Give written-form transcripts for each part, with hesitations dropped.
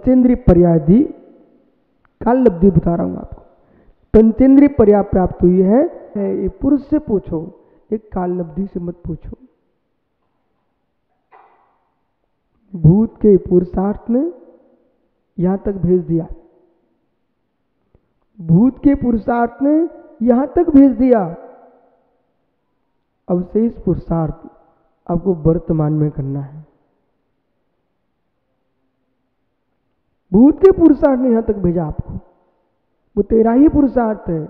पंचेंद्रिय पर्यादि काल लब्धि बता रहा हूं आपको। पंचेंद्रिय पर्या प्राप्त हुई है, ये पुरुष से पूछो, एक काल लब्धि से मत पूछो। भूत के पुरुषार्थ ने यहां तक भेज दिया, भूत के पुरुषार्थ ने यहां तक भेज दिया। अब शेष पुरुषार्थ आपको वर्तमान में करना है। भूत के पुरुषार्थ ने यहां तक भेजा आपको, वो तेरा ही पुरुषार्थ है,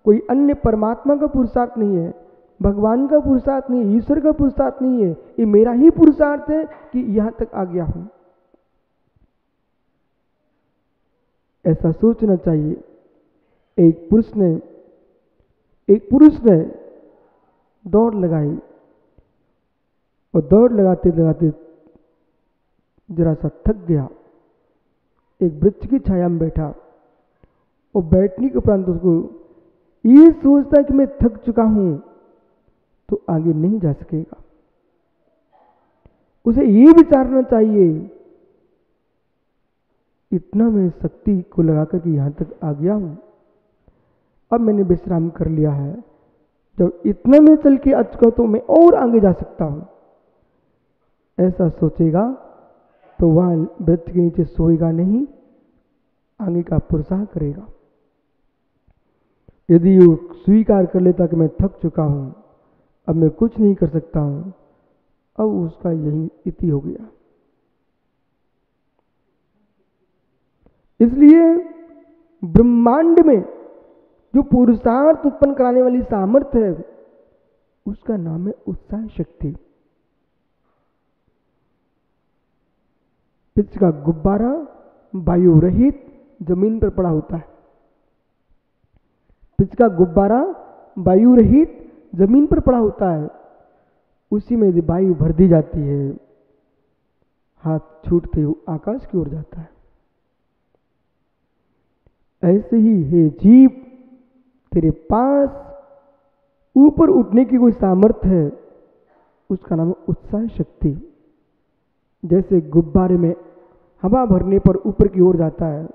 कोई अन्य परमात्मा का पुरुषार्थ नहीं है, भगवान का पुरुषार्थ नहीं है, ईश्वर का पुरुषार्थ नहीं है, ये मेरा ही पुरुषार्थ है कि यहां तक आ गया हूं। ऐसा सोचना चाहिए। एक पुरुष ने दौड़ लगाई और दौड़ लगाते लगाते जरा सा थक गया, एक वृक्ष की छाया में बैठा और बैठने के उपरांत उसको ये सोचता कि मैं थक चुका हूं तो आगे नहीं जा सकेगा। उसे ये विचारना चाहिए, इतना मैं शक्ति को लगाकर के यहां तक आ गया हूं, अब मैंने विश्राम कर लिया है, जब इतना मैं चल के आ चुका तो मैं और आगे जा सकता हूं। ऐसा सोचेगा तो वहां वृक्ष के नीचे सोएगा नहीं, आगे का पुरुषार्थ करेगा। यदि वो स्वीकार कर लेता कि मैं थक चुका हूं, अब मैं कुछ नहीं कर सकता हूं, अब उसका यही इति हो गया। इसलिए ब्रह्मांड में जो पुरुषार्थ उत्पन्न कराने वाली सामर्थ्य है उसका नाम है उत्साह शक्ति। पिच का गुब्बारा वायु रहित जमीन पर पड़ा होता है, पिच का गुब्बारा वायु रहित जमीन पर पड़ा होता है, उसी में यदि वायु भर दी जाती है, हाथ छूटते हुए आकाश की ओर जाता है। ऐसे ही हे जीव, तेरे पास ऊपर उठने की कोई सामर्थ्य है, उसका नाम है उत्साह शक्ति। जैसे गुब्बारे में हवा भरने पर ऊपर की ओर जाता है,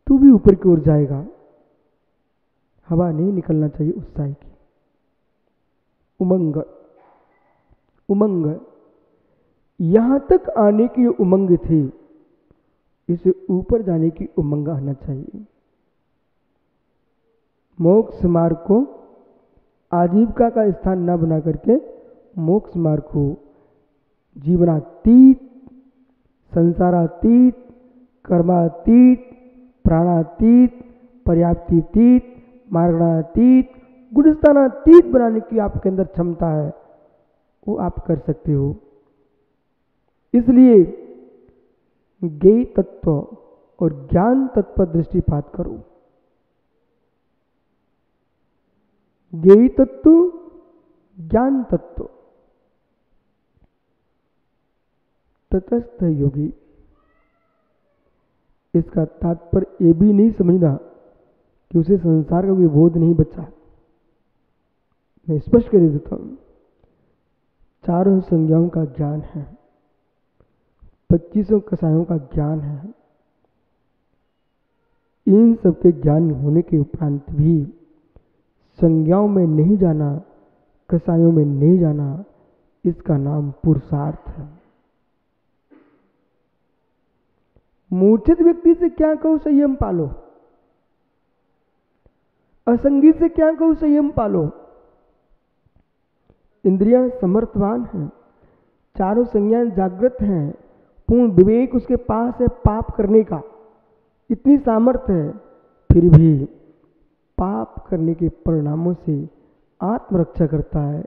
तू भी ऊपर की ओर जाएगा। हवा नहीं निकलना चाहिए उत्साह की। उमंग यहां तक आने की उमंग थी, इसे ऊपर जाने की उमंग आना चाहिए। मोक्ष मार्ग को आजीविका का स्थान न बना करके मोक्ष मार्ग को जीवनातीत, संसारातीत, कर्मातीत, प्राणातीत, पर्याप्तीतीत, मार्गणातीत, गुणस्थानातीत बनाने की आपके अंदर क्षमता है, वो आप कर सकते हो। इसलिए ज्ञेय तत्व और ज्ञान तत्व पर दृष्टिपात करो। ज्ञेय तत्व, ज्ञान तत्व, तटस्थ योगी। इसका तात्पर्य ये भी नहीं समझना कि उसे संसार का कोई बोध नहीं बचा। मैं स्पष्ट कर देता हूं, चारों संज्ञाओं का ज्ञान है, 25 कसायों का ज्ञान है। इन सबके ज्ञान होने के उपरांत भी संज्ञाओं में नहीं जाना, कसायों में नहीं जाना, इसका नाम पुरुषार्थ है। मूर्छित व्यक्ति से क्या कहो संयम पालो, असंगी से क्या कहो संयम पालो। इंद्रियां समर्थवान हैं, चारों संज्ञाएं जागृत हैं, पूर्ण विवेक उसके पास है पाप करने का, इतनी सामर्थ्य है, फिर भी पाप करने के परिणामों से आत्मरक्षा करता है।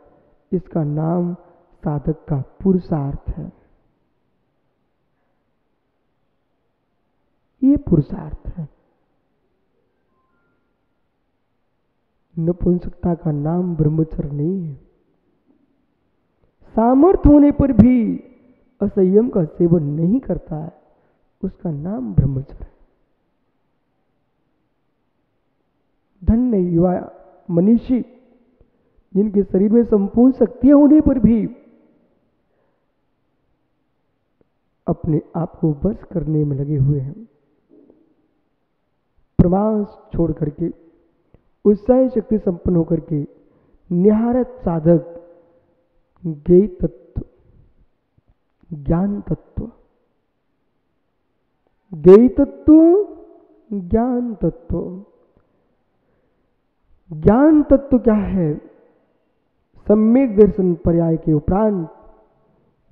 इसका नाम साधक का पुरुषार्थ है। ये पुरुषार्थ है। नपुंसकता का नाम ब्रह्मचर्य नहीं है। सामर्थ्य होने पर भी असंयम का सेवन नहीं करता है, उसका नाम ब्रह्मचर्य है। धन्य युवा मनीषी जिनके शरीर में संपूर्ण शक्तियां होने पर भी अपने आप को बस करने में लगे हुए हैं। प्रमास छोड़ करके, उत्साह शक्ति संपन्न होकर के निहारत साधक ज्ञेय तत्व, ज्ञान तत्व, ज्ञेय तत्व, ज्ञान तत्व। ज्ञान तत्व क्या है? सम्यक दर्शन पर्याय के उपरांत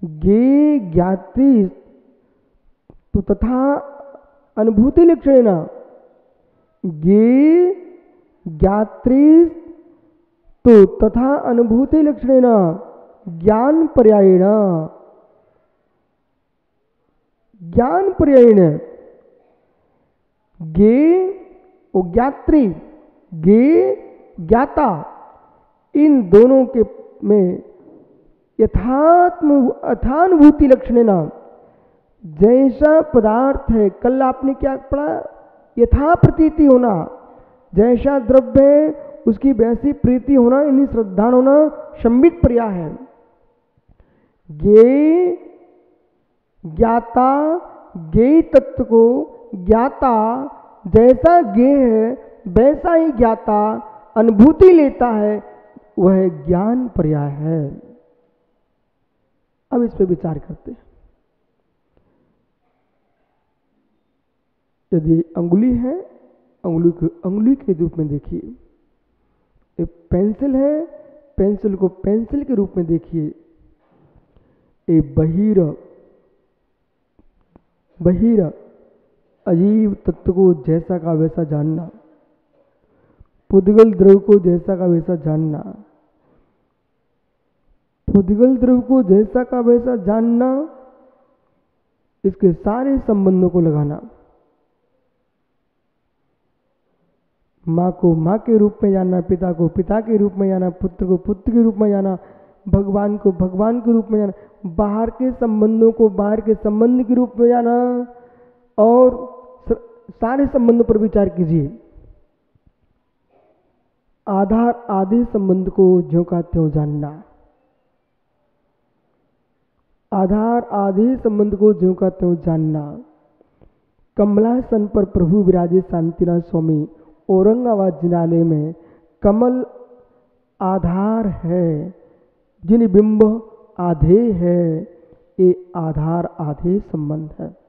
ज्ञेय ज्ञात्री तो तथा अनुभूति लक्षणेन, ज्ञेय ज्ञात्री तो तथा अनुभूति लक्षणेन ज्ञान पर्यायेण, ज्ञान पर्यायेण ज्ञेय और ज्ञात्री, ज्ञेय ज्ञाता, इन दोनों के में यथानुभूति लक्षणेन, जैसा पदार्थ है, कल आपने क्या पढ़ा? यथा प्रतीति होना, जैसा द्रव्य है उसकी वैसी प्रीति होना, इन्हीं श्रद्धा होना संबित पर्याय है। ज्ञेय ज्ञाता, ज्ञेय तत्व को ज्ञाता जैसा ज्ञेय है वैसा ही ज्ञाता अनुभूति लेता है, वह ज्ञान पर्याय है। अब इस पे विचार करते हैं। यदि अंगुली है, अंगुली के रूप में देखिए। एक पेंसिल है, पेंसिल को पेंसिल के रूप में देखिए। एक बहिर अजीब तत्व को जैसा का वैसा जानना, पुद्गल द्रव को जैसा का वैसा जानना, पुद्गल द्रव को जैसा का वैसा जानना, इसके सारे संबंधों को लगाना। माँ को माँ के रूप में जाना, पिता को पिता के रूप में जाना, पुत्र को पुत्र के रूप में जाना, भगवान को भगवान के रूप में जाना, बाहर के संबंधों को बाहर के संबंध के रूप में जाना, और सारे संबंधों पर विचार कीजिए। आधार आदि संबंध को ज्यों का त्यों जानना, आधार आदि संबंध को ज्यों का त्यों जानना। कमलासन पर प्रभु विराजे शांतिनाथ स्वामी औरंगाबाद जिनालय में कमल आधार है, जिन बिंब आधे है, ये आधार आधे संबंध है।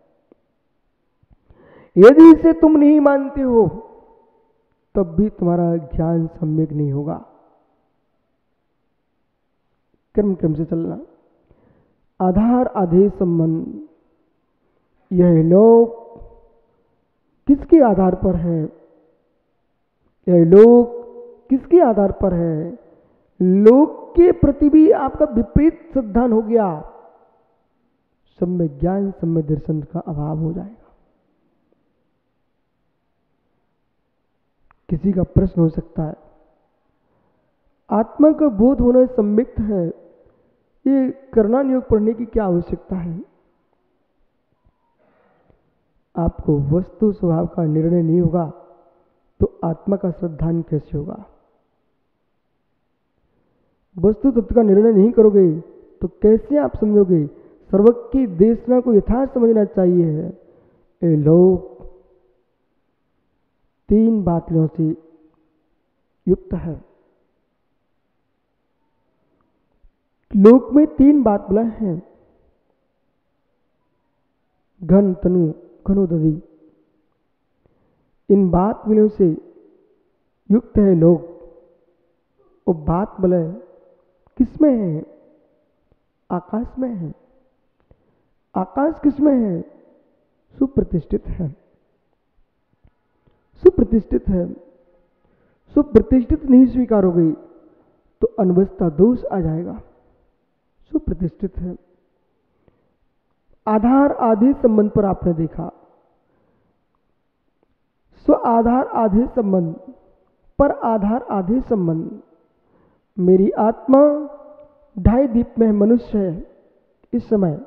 यदि इसे तुम नहीं मानते हो तब भी तुम्हारा ज्ञान सम्यक नहीं होगा। क्रम क्रम से चलना। आधार आधे संबंध, यह लोक किसके आधार पर है? यह लोक किसके आधार पर है? लोक के प्रति भी आपका विपरीत सिद्धांत हो गया, सम्यक ज्ञान सम्यक दर्शन का अभाव हो जाएगा। किसी का प्रश्न हो सकता है, आत्मा का बोध होना सम्यक्त है, ये करना योग पढ़ने की क्या आवश्यकता है? आपको वस्तु स्वभाव का निर्णय नहीं होगा तो आत्मा का श्रद्धान कैसे होगा? वस्तु तत्व का निर्णय नहीं करोगे तो कैसे आप समझोगे? सर्वज्ञ की देशना को यथार्थ समझना चाहिए। ये लोग तीन बातों से युक्त है। लोक में तीन बात बोला है, घन तनु घनोदधि। इन बात विलयों से युक्त है लोग। और बात बोले किसमें है? आकाश में है। आकाश किसमें है? सुप्रतिष्ठित है, सुप्रतिष्ठित है। सुप्रतिष्ठित नहीं स्वीकार हो गई तो अनवस्था दोष आ जाएगा। सुप्रतिष्ठित है। आधार आधे संबंध पर आपने देखा, स्व आधार आधे संबंध पर आधार आधे संबंध। मेरी आत्मा ढाई दीप में मनुष्य है। इस समय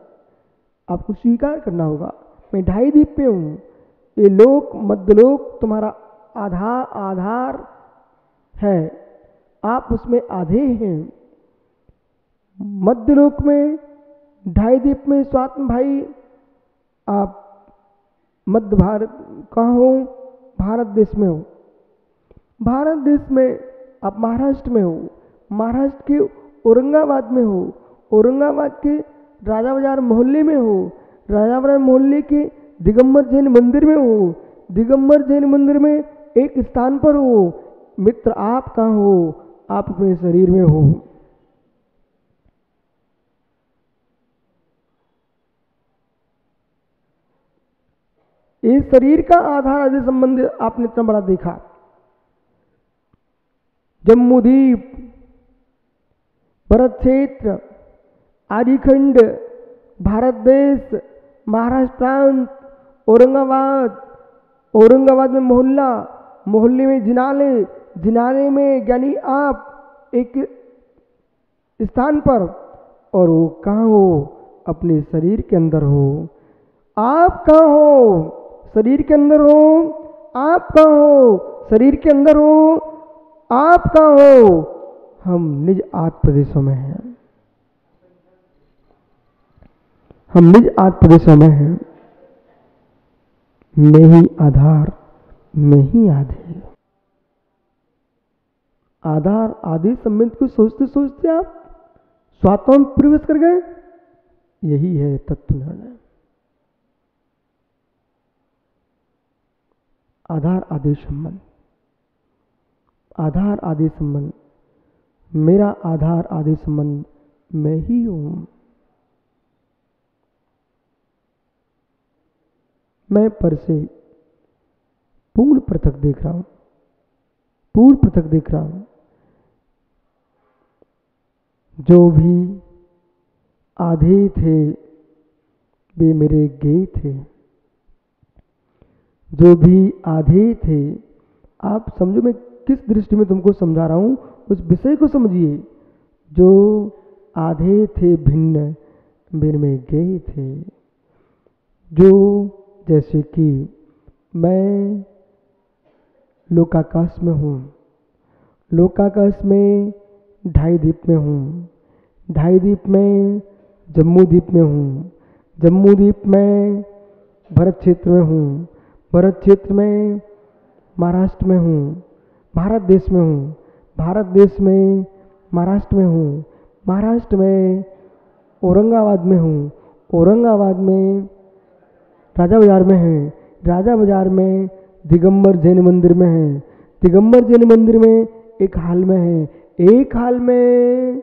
आपको स्वीकार करना होगा, मैं ढाई दीप में हूं। ये लोक मध्यलोक तुम्हारा आधार है, आप उसमें आधे हैं। मध्यलोक में ढाई दीप में स्वात्म भाई आप मध्य भारत कहाँ हो, भारत देश में हो, भारत देश में आप महाराष्ट्र में हो, महाराष्ट्र के औरंगाबाद में हो, औरंगाबाद के राजा बाजार मोहल्ले में हो, राजा बाजार मोहल्ले के दिगंबर जैन मंदिर में हो, दिगंबर जैन मंदिर में एक स्थान पर हो। मित्र आप कहाँ हो? आप अपने शरीर में हो। इस शरीर का आधार आदि संबंध आपने इतना बड़ा देखा। जम्मूद्वीप, भरत क्षेत्र, आदिखंड, भारत देश, महाराष्ट्र प्रांत, औरंगाबाद, औरंगाबाद में मोहल्ला, मोहल्ले में जिनाले, जिनाले में यानी आप एक स्थान पर, और वो कहाँ हो? अपने शरीर के अंदर हो। आप कहाँ हो? शरीर के अंदर हो। आप कहाँ हो? शरीर के अंदर हो। आप कहाँ हो? हम निज आत्म प्रदेशों में हैं। हम निज आत्म प्रदेशों में हैं। मैं ही आधार, मैं ही आधे। आधार आदि संबंध को सोचते सोचते आप स्वात्मा में प्रवेश कर गए। यही है तत्व निर्णय। आधार आदि संबंध, आधार आदि संबंध, मेरा आधार आदि संबंध मैं ही हूं। मैं पर से पूर्ण पृथक देख रहा हूं, पूर्ण पृथक देख रहा हूं। जो भी आधे थे वे मेरे गे थे। जो भी आधे थे, आप समझो मैं किस दृष्टि में तुमको समझा रहा हूं, उस विषय को समझिए। जो आधे थे भिन्न वे में गए थे। जो जैसे कि मैं लोकाकाश में हूँ, लोकाकाश में ढाई द्वीप में हूँ, ढाई द्वीप में जम्मू द्वीप में हूँ, जम्मू द्वीप में भरत क्षेत्र में हूँ, भरत क्षेत्र में महाराष्ट्र में हूँ, भारत देश में हूँ, भारत देश में महाराष्ट्र में हूँ, महाराष्ट्र में औरंगाबाद में हूँ, औरंगाबाद में राजा बाजार में है, राजा बाजार में दिगंबर जैन मंदिर में है, दिगंबर जैन मंदिर में एक हाल में है। एक हाल में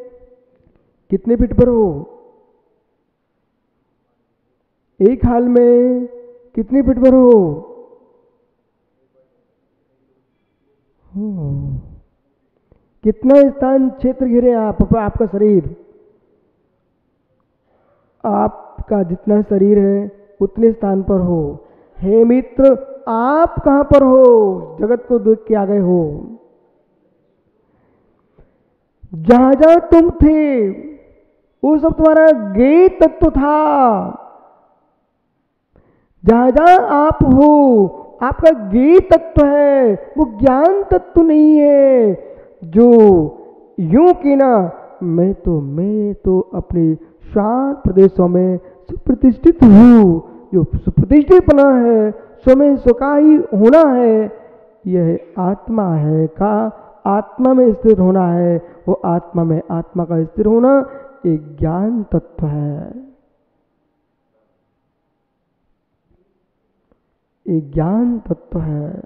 कितने फीट पर हो? एक हाल में कितने फीट पर हो? कितना स्थान क्षेत्र घेरे आपका शरीर? आपका जितना शरीर है उतने स्थान पर हो। हे मित्र, आप कहां पर हो? जगत को देख के आ गए हो। जहां जहां तुम थे वो सब तुम्हारा ज्ञेय तत्व था। जहां जहां आप हो आपका ज्ञेय तत्व है, वो ज्ञान तत्व नहीं है। जो यूं कि ना मैं तो अपने शांत प्रदेशों में सुप्रतिष्ठित हूँ। जो सुप्रतिष्ठितपना है, स्वयं स्वका ही होना है, यह आत्मा है का आत्मा में स्थिर होना है। वो आत्मा में आत्मा का स्थिर होना एक ज्ञान तत्व है, एक ज्ञान तत्व है।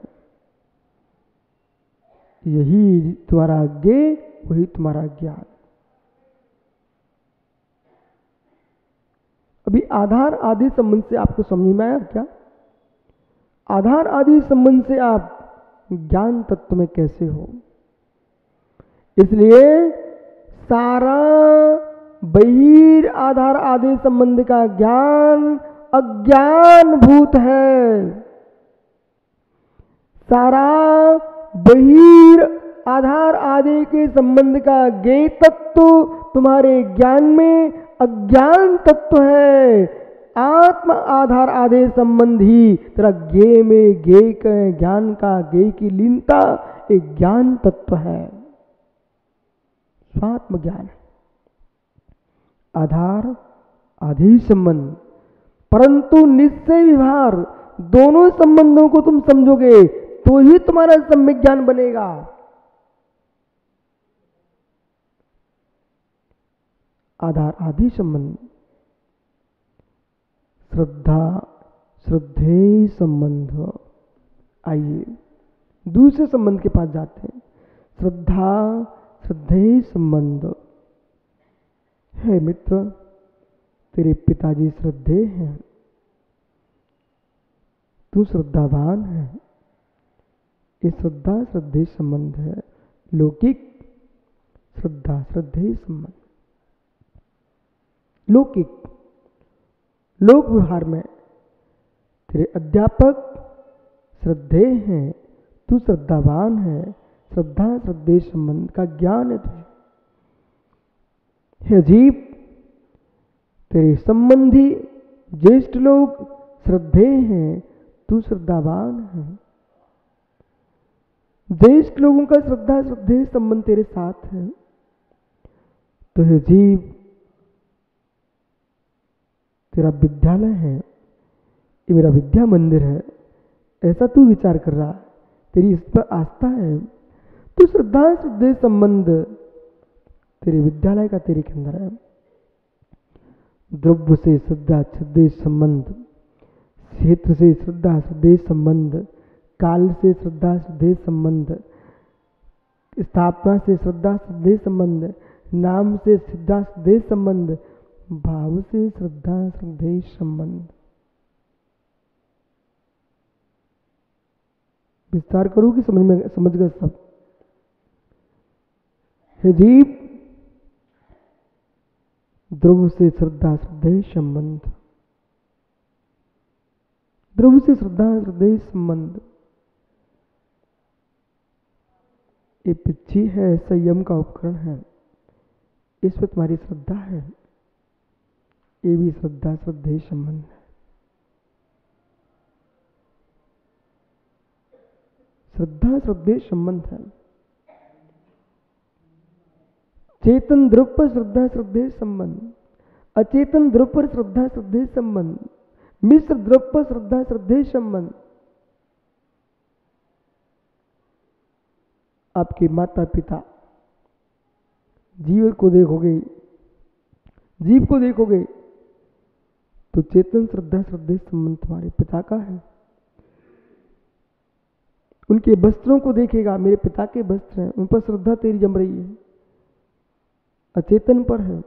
यही तुम्हारा ज्ञेय, वही तुम्हारा ज्ञान। अभी आधार आदि संबंध से आपको समझ में आया क्या? आधार आदि संबंध से आप ज्ञान तत्व में कैसे हो? इसलिए सारा बहिर आधार आदि संबंध का ज्ञान अज्ञान भूत है। सारा बहिर आधार आदि के संबंध का ज्ञेय तत्व तुम्हारे ज्ञान में अज्ञान तत्व है। आत्म आधार आदि संबंध ही तेरा ज्ञेय में ज्ञेय के ज्ञान का ज्ञेय की लीनता एक ज्ञान तत्व है, स्वात्म ज्ञान। आधार आदि संबंध परंतु निश्चय व्यवहार दोनों संबंधों को तुम समझोगे तो ही तुम्हारा सम्यक ज्ञान बनेगा। आधार आदि संबंध, श्रद्धा श्रद्धेय संबंध। आइए दूसरे संबंध के पास जाते हैं। श्रद्धा श्रद्धेय संबंध है। मित्र, तेरे पिताजी श्रद्धेय हैं, तू श्रद्धावान है। ये श्रद्धा श्रद्धेय संबंध है। लौकिक श्रद्धा श्रद्धेय संबंध। लौकिक लोक व्यवहार में तेरे अध्यापक श्रद्धेय हैं, तू श्रद्धावान है। श्रद्धा श्रद्धेय संबंध का ज्ञान है तुझे। हे जीव, तेरे संबंधी ज्येष्ठ लोग श्रद्धेय हैं, तू श्रद्धावान है। ज्येष्ठ लोगों का श्रद्धा श्रद्धेय संबंध तेरे साथ है। तो हे जीव, तेरा विद्यालय है, ये मेरा विद्या मंदिर है, ऐसा तू विचार कर रहा है, तेरी इस पर आस्था है, तो श्रद्धा श्रद्धेय संबंध तेरे विद्यालय का तेरे के अंदर है। द्रव्य से श्रद्धा श्रद्धेय संबंध, क्षेत्र से श्रद्धा श्रद्धेय संबंध, काल से श्रद्धा श्रद्धेय संबंध, स्थापना से श्रद्धा श्रद्धेय संबंध, नाम से श्रद्धा श्रद्धेय संबंध, भाव से श्रद्धा श्रद्धेय संबंध। विस्तार करो कि समझ गए सब। हे जीव, द्रव्य से श्रद्धा श्रद्धेय संबंध, द्रव्य से श्रद्धा श्रद्धेय संबंध। ये पिच्छी है, संयम का उपकरण है, इस पर तुम्हारी श्रद्धा है, ये भी श्रद्धा श्रद्धेय संबंध है। श्रद्धा श्रद्धेय संबंध है। चेतन द्रव्य पर श्रद्धा श्रद्धेय संबंध, अचेतन द्रव्य पर श्रद्धा श्रद्धेय संबंध, मिश्र द्रव्य पर श्रद्धा श्रद्धेय संबंध। आपके माता पिता, जीव को देखोगे तो चेतन श्रद्धा श्रद्धेय संबंध तुम्हारे पिता का है। उनके वस्त्रों को देखेगा, मेरे पिता के वस्त्र हैं, उन पर श्रद्धा तेरी जम रही है। अचेतन पर है,